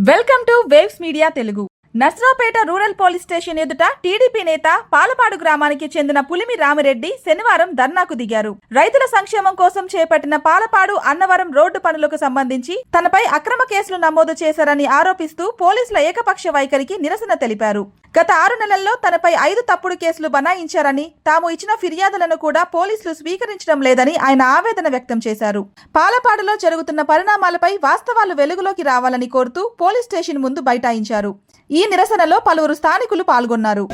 Welcome to waves media Telugu. Narasaraopet rural police station ఎదుట TDP నేత పాలపాడు గ్రామానికి చెందిన పులిమి రామిరెడ్డి శనివారం ధర్నాకు దిగారు. రైతుల సంక్షేమం కోసం చేపట్టిన పాలపాడు అన్నవరం రోడ్డు పనులకు సంబంధించి తనపై అక్రమ కేసులు నమోదు చేశారని ఆరోపిస్తూ పోలీసుల ఏకపక్ష వైఖరికి నిరసన తెలిపారు. గత 6 నెలల్లో తనపై 5 తప్పుడు కేసులు బనాయించారని, తాము ఇచ్చిన ఫిర్యాదులను కూడా పోలీసులు స్వీకరించడం లేదని ఆయన ఆవేదన వ్యక్తం చేశారు. పాలపాడులో జరుగుతున్న పరిణామాలపై వాస్తవాలు వెలుగులోకి రావాలని కోరుతూ పోలీస్ స్టేషన్ ముందు బైఠాయించారు. ఈ నిరసనలో పలువురు స్థానికులు పాల్గొన్నారు.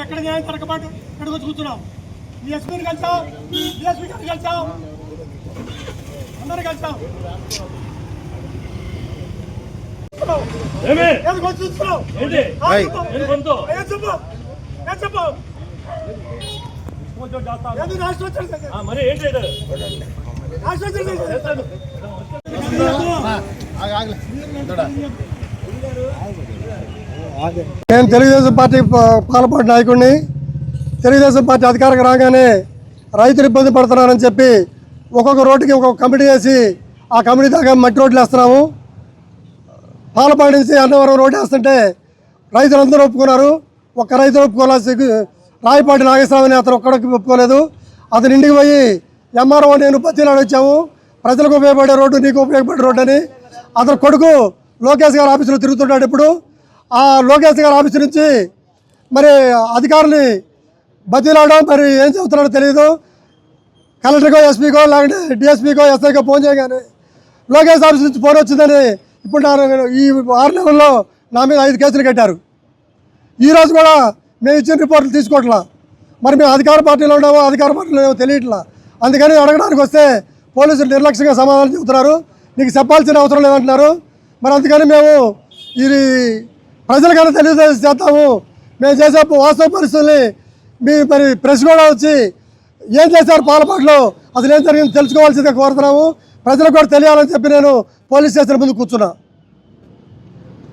ఎక్కడ తరగబాటు ఇక్కడికి వచ్చి కూర్చున్నాం. మీ ఎస్పీని కలిసాం, డిఎస్పీ గారిని కలిసాం, అందరూ కలిసాం. చూస్తున్నాం నేను తెలుగుదేశం పార్టీ పాలపాటు నాయకుడిని. తెలుగుదేశం పార్టీ అధికారికి రాగానే రైతులు ఇబ్బంది పడుతున్నారని చెప్పి ఒక్కొక్క రోడ్డుకి ఒక్కొక్క కమిటీ వేసి ఆ కమిటీ దాకా మట్టి రోడ్లు వేస్తున్నాము. పాలపాడు నుంచి అన్నవరం రోడ్డు వేస్తుంటే రైతులందరూ ఒప్పుకున్నారు. ఒక్క రైతు ఒప్పుకోలేదు. రాయపాటి నాగేశ్వరరావు అతను ఒక్కడికి ఒప్పుకోలేదు. అతను ఇంటికి పోయి ఎంఆర్ఓ నేను బతీలాడు వచ్చాము, ప్రజలకు ఉపయోగపడే రోడ్డు, నీకు ఉపయోగపడే రోడ్డు అని. అతను కొడుకు లోకేష్ గారి ఆఫీసులో తిరుగుతున్నాడు. ఇప్పుడు ఆ లోకేష్ గారి ఆఫీసు నుంచి మరి అధికారులు బతీలాడడం, మరి ఏం చెబుతున్నాడో తెలియదు. కలెక్టర్కో, ఎస్పీకో, లేకుంటే డిఎస్పీకో, ఎస్ఐకో ఫోన్ చేయగానే లోకేష్ ఆఫీస్ నుంచి ఫోన్ వచ్చిందని ఇప్పుడు ఈ 6 నెలల్లో నా మీద 5 కేసులు కట్టారు. ఈరోజు కూడా మేము ఇచ్చిన రిపోర్టులు తీసుకోవట్లా. మరి మేము అధికార పార్టీలో ఉన్నామో అధికార పార్టీలో ఏమో తెలియట్లా. అందుకని అడగడానికి వస్తే పోలీసులు నిర్లక్ష్యంగా సమాధానం చెబుతున్నారు. నీకు చెప్పాల్సిన అవసరం లేదంటున్నారు. మరి అందుకని మేము ఇది ప్రజలకైనా తెలియజేస్తాము. మేము చేసే వాస్తవ పరిస్థితుల్ని మరి ప్రెస్ కూడా వచ్చి ఏం చేశారు పాలపాటులో, అసలు ఏం జరిగింది తెలుసుకోవాల్సిందిగా కోరుతున్నాము. ప్రజలకు కూడా తెలియాలని చెప్పి నేను పోలీస్ స్టేషన్ ముందు కూర్చున్నా.